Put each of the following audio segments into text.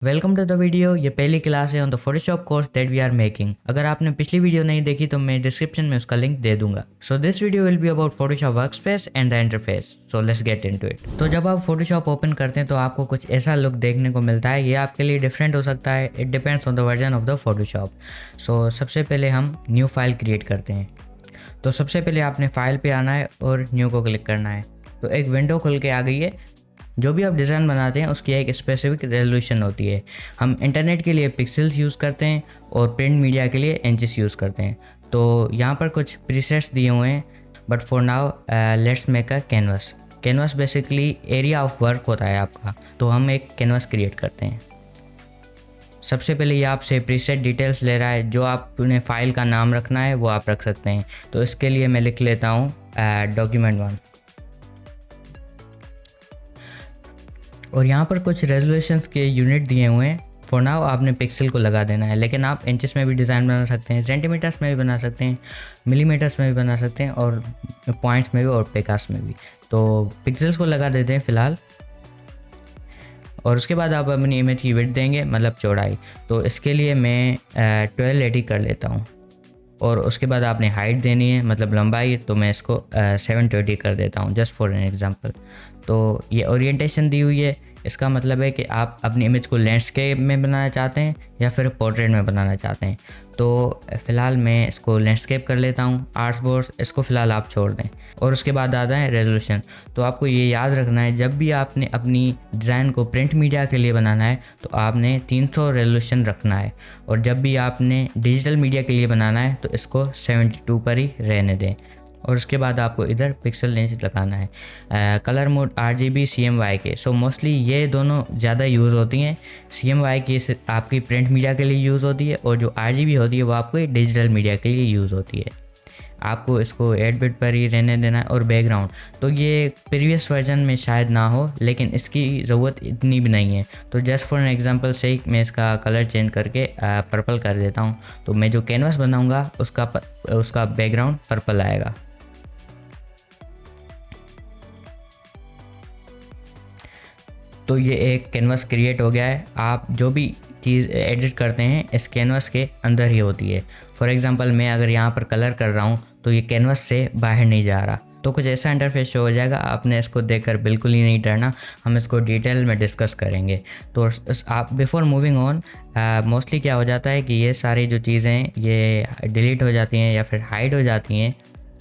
Welcome to the video. ये पहली class है on the Photoshop course that we are making. अगर आपने पिछली वीडियो नहीं देखी तो मैं डिस्क्रिप्शन में उसका लिंक दे दूंगा। So this video will be about Photoshop workspace and the interface. So let's get into it. तो जब आप फोटोशॉप ओपन करते हैं तो आपको कुछ ऐसा लुक देखने को मिलता है। ये आपके लिए डिफरेंट हो सकता है, it depends on the version of the Photoshop. So सबसे पहले हम न्यू फाइल क्रिएट करते हैं। तो सबसे पहले आपने फाइल पे आना है और न्यू को क्लिक करना है। तो एक विंडो खुल के आ गई है। जो भी आप डिज़ाइन बनाते हैं उसकी एक स्पेसिफिक रेजोल्यूशन होती है। हम इंटरनेट के लिए पिक्सेल्स यूज़ करते हैं और प्रिंट मीडिया के लिए इंचेस यूज़ करते हैं। तो यहाँ पर कुछ प्रीसेट्स दिए हुए हैं, but for now let's make a canvas. Canvas basically area of work होता है आपका। तो हम एक कैनवस क्रिएट करते हैं। सबसे पहले ये आपसे प्रीसेट डिटेल्स ले रहा है। जो आपने फाइल का नाम रखना है वो आप रख सकते हैं। तो इसके लिए मैं लिख लेता हूँ document1। और यहाँ पर कुछ रेजोल्यूशंस के यूनिट दिए हुए हैं। फॉर नाउ आपने पिक्सल को लगा देना है, लेकिन आप इंचेस में भी डिज़ाइन बना सकते हैं, सेंटीमीटर्स में भी बना सकते हैं, मिलीमीटर्स में भी बना सकते हैं और पॉइंट्स में भी और पेकास में भी। तो पिक्सल्स को लगा देते हैं फ़िलहाल। और उसके बाद आप अपनी इमेज की विड्थ देंगे, मतलब चौड़ाई। तो इसके लिए मैं 1280 कर लेता हूँ। और उसके बाद आपने हाइट देनी है, मतलब लंबाई। तो मैं इसको 720 कर देता हूँ, जस्ट फॉर एन एग्जांपल। तो ये ओरिएंटेशन दी हुई है। इसका मतलब है कि आप अपनी इमेज को लैंडस्केप में बनाना चाहते हैं या फिर पोर्ट्रेट में बनाना चाहते हैं। तो फ़िलहाल मैं इसको लैंडस्केप कर लेता हूँ। आर्ट्स बोर्ड्स इसको फ़िलहाल आप छोड़ दें। और उसके बाद आता है रेजोल्यूशन। तो आपको ये याद रखना है, जब भी आपने अपनी डिज़ाइन को प्रिंट मीडिया के लिए बनाना है तो आपने 300 रेजोल्यूशन रखना है। और जब भी आपने डिजिटल मीडिया के लिए बनाना है तो इसको 72 पर ही रहने दें। और उसके बाद आपको इधर पिक्सल रेंज लगाना है। Colour mode RGB CMYK। So mostly ये दोनों ज़्यादा यूज़ होती हैं। CMYK आपकी प्रिंट मीडिया के लिए यूज़ होती है और जो RGB होती है वो आपको डिजिटल मीडिया के लिए यूज़ होती है। आपको इसको 8 बिट पर ही रहने देना है। और बैकग्राउंड तो ये प्रीवियस वर्जन में शायद ना हो, लेकिन इसकी ज़रूरत इतनी भी नहीं है। तो जस्ट फॉर एन एग्जांपल से मैं इसका कलर चेंज करके पर्पल कर देता हूँ। तो मैं जो कैनवस बनाऊँगा उसका बैकग्राउंड पर्पल आएगा। तो ये एक कैनवस क्रिएट हो गया है। आप जो भी चीज़ एडिट करते हैं इस कैनवस के अंदर ही होती है। फॉर एग्जांपल मैं अगर यहाँ पर कलर कर रहा हूँ तो ये कैनवस से बाहर नहीं जा रहा। तो कुछ ऐसा इंटरफेस शो हो जाएगा। आपने इसको देखकर बिल्कुल ही नहीं डरना, हम इसको डिटेल में डिस्कस करेंगे। तो आप बिफोर मूविंग ऑन, मोस्टली क्या हो जाता है कि ये सारी जो चीज़ें ये डिलीट हो जाती हैं या फिर हाइड हो जाती हैं।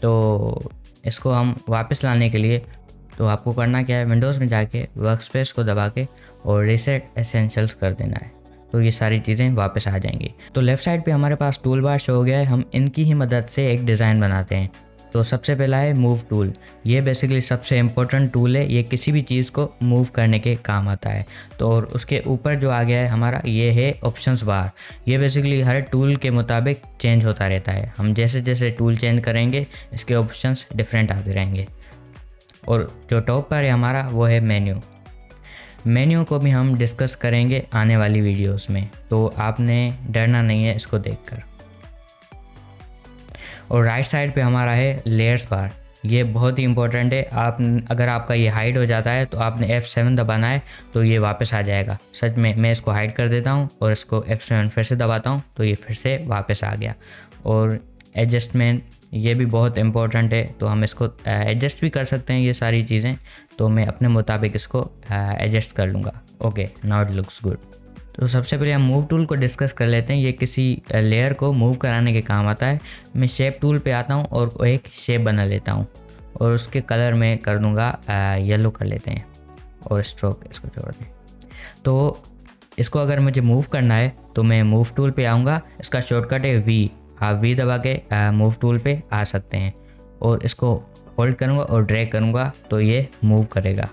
तो इसको हम वापस लाने के लिए तो आपको करना क्या है, विंडोज़ में जाके वर्कस्पेस को दबा के और रीसेट एसेंशियल्स कर देना है। तो ये सारी चीज़ें वापस आ जाएंगी। तो लेफ़्ट साइड पे हमारे पास टूल बार शो हो गया है। हम इनकी ही मदद से एक डिज़ाइन बनाते हैं। तो सबसे पहला है मूव टूल। ये बेसिकली सबसे इम्पोर्टेंट टूल है। ये किसी भी चीज़ को मूव करने के काम आता है। तो और उसके ऊपर जो आ गया है हमारा, ये है ऑप्शंस बार। ये बेसिकली हर टूल के मुताबिक चेंज होता रहता है। हम जैसे जैसे टूल चेंज करेंगे इसके ऑप्शंस डिफरेंट आते रहेंगे। और जो टॉप पर है हमारा वो है मेन्यू। मेन्यू को भी हम डिस्कस करेंगे आने वाली वीडियोस में, तो आपने डरना नहीं है इसको देखकर। और राइट साइड पे हमारा है लेयर्स बार। ये बहुत ही इंपॉर्टेंट है। अगर आपका ये हाइड हो जाता है तो आपने F7 दबाना है तो ये वापस आ जाएगा। सच में मैं इसको हाइड कर देता हूँ और इसको F7 फिर से दबाता हूँ तो ये फिर से वापस आ गया। और एडजस्टमेंट ये भी बहुत इम्पोर्टेंट है। तो हम इसको एडजस्ट भी कर सकते हैं ये सारी चीज़ें। तो मैं अपने मुताबिक इसको एडजस्ट कर लूँगा। Okay, now it looks good. तो सबसे पहले हम मूव टूल को डिस्कस कर लेते हैं। ये किसी लेयर को मूव कराने के काम आता है। मैं शेप टूल पे आता हूँ और एक शेप बना लेता हूँ और उसके कलर में कर दूँगा येलो कर लेते हैं और स्ट्रोक इसको छोड़ दें। तो इसको अगर मुझे मूव करना है तो मैं मूव टूल पे आऊँगा। इसका शॉर्टकट है V। आप V दबा के मूव टूल पे आ सकते हैं और इसको होल्ड करूँगा और ड्रैग करूँगा तो ये मूव करेगा।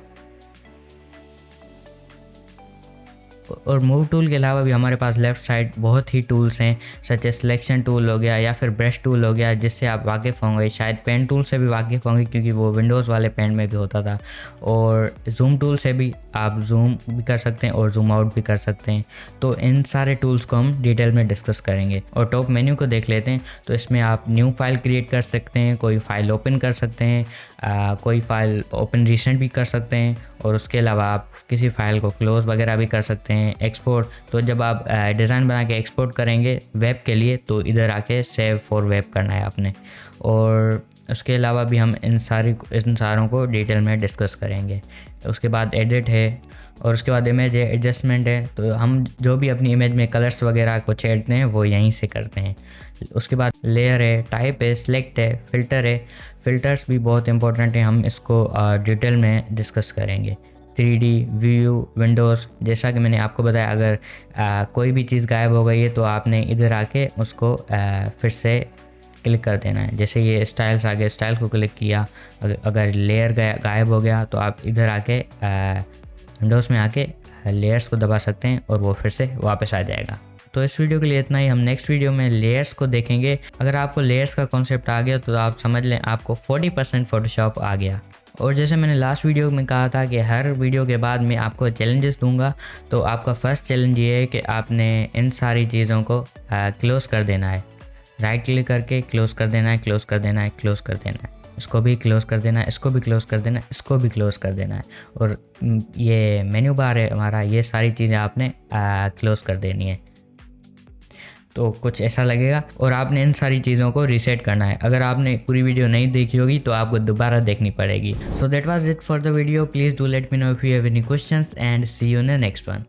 और मूव टूल के अलावा भी हमारे पास लेफ़्ट साइड बहुत ही टूल्स हैं, सच एज सिलेक्शन टूल हो गया या फिर ब्रश टूल हो गया, जिससे आप वाकिफ़ होंगे। शायद पेन टूल से भी वाकिफ़ होंगे क्योंकि वो विंडोज़ वाले पेन में भी होता था। और जूम टूल से भी आप जूम भी कर सकते हैं और जूम आउट भी कर सकते हैं। तो इन सारे टूल्स को हम डिटेल में डिस्कस करेंगे। और टॉप मेन्यू को देख लेते हैं। तो इसमें आप न्यू फाइल क्रिएट कर सकते हैं, कोई फाइल ओपन कर सकते हैं, कोई फाइल ओपन रिसेंट भी कर सकते हैं, और उसके अलावा आप किसी फाइल को क्लोज़ वगैरह भी कर सकते हैं। एक्सपोर्ट, तो जब आप डिज़ाइन बना के एक्सपोर्ट करेंगे वेब के लिए तो इधर आके सेव फॉर वेब करना है आपने। और उसके अलावा भी हम इन सारों को डिटेल में डिस्कस करेंगे। उसके बाद एडिट है, और उसके बाद इमेज है, एडजस्टमेंट है। तो हम जो भी अपनी इमेज में कलर्स वगैरह को छेड़ते हैं वो यहीं से करते हैं। उसके बाद लेयर है, टाइप है, सेलेक्ट है, फ़िल्टर है। फ़िल्टर्स भी बहुत इंपॉर्टेंट है, हम इसको डिटेल में डिस्कस करेंगे। 3D व्यू, विंडोज़, जैसा कि मैंने आपको बताया, अगर कोई भी चीज़ गायब हो गई है तो आपने इधर आके उसको फिर से क्लिक कर देना है। जैसे ये स्टाइल्स आ गए, स्टाइल को क्लिक किया, अगर लेयर गायब हो गया तो आप इधर आके विंडोज़ में आके लेयर्स को दबा सकते हैं और वो फिर से वापस आ जाएगा। तो इस वीडियो के लिए इतना ही। हम नेक्स्ट वीडियो में लेयर्स को देखेंगे। अगर आपको लेयर्स का कॉन्सेप्ट आ गया तो आप समझ लें आपको 40% फ़ोटोशॉप आ गया। और जैसे मैंने लास्ट वीडियो में कहा था कि हर वीडियो के बाद मैं आपको चैलेंजेस दूंगा, तो आपका फर्स्ट चैलेंज ये है कि आपने इन सारी चीज़ों को क्लोज़ कर देना है। राइट क्लिक करके क्लोज़ कर देना है, क्लोज़ कर देना है, क्लोज़ कर देना है, इसको भी क्लोज़ कर देना है, इसको भी क्लोज़ कर देना है, इसको भी क्लोज़ कर देना है। और ये मेन्यू बार है हमारा, ये सारी चीज़ें आपने क्लोज़ कर देनी है। तो कुछ ऐसा लगेगा, और आपने इन सारी चीज़ों को रीसेट करना है। अगर आपने पूरी वीडियो नहीं देखी होगी तो आपको दोबारा देखनी पड़ेगी। So that was it for the video. Please do let me know if you have any questions and see you in the next one.